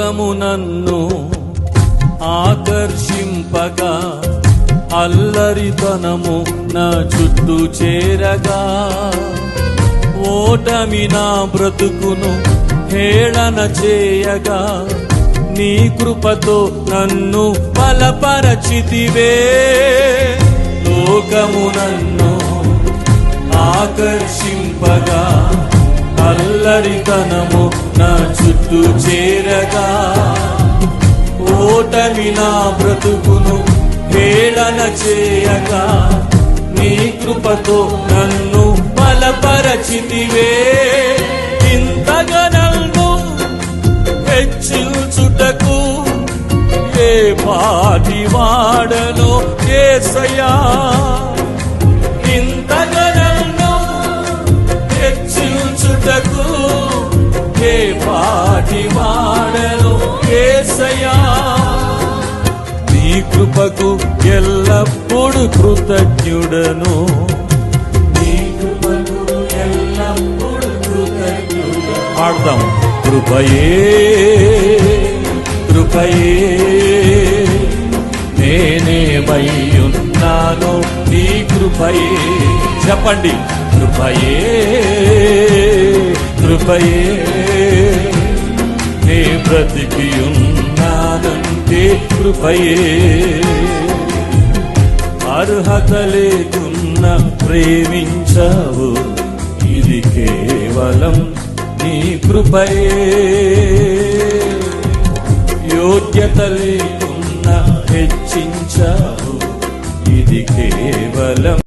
లోకము నన్ను ఆకర్షింపగా అల్లరితనము నా చుట్టూ చేరగా ఓటమి నా బ్రతుకును హేళన చేయగా నీ కృపతో నన్ను బలపరచితివే. లోకము నన్ను ఆకర్షింపగా అల్లరితనము నా చుట్టూ చేరగా ఓటమి నా బ్రతుకును హేళన చేయగా నీ కృపతో నన్ను బలపరచితివే. ఇంతగా నన్ను హెచ్చించుటకు ఏ పాటి వాడను యేసయ్యా. ఇంతగా నన్ను హెచ్చించుటకు ఏ పాటి వాడను యేసయ్యా. నీ కృపకు ఎల్లప్పుడు కృతజ్ఞుడను, నీ కృపకు ఎల్లప్పుడు కృతజ్ఞుడను. ఆడదాం. కృపయే కృపయే నేనేమయ్యున్నాను నీ కృపయే. చెప్పండి. కృపయే కృపయే నే బ్రతికియున్నానంటే కృపయే. అర్హత లేకున్నా ప్రేమించావు, ఇది కేవలం నీ కృపయే. యోగ్యత లేకున్నా హెచ్చించావు, ఇది కేవలం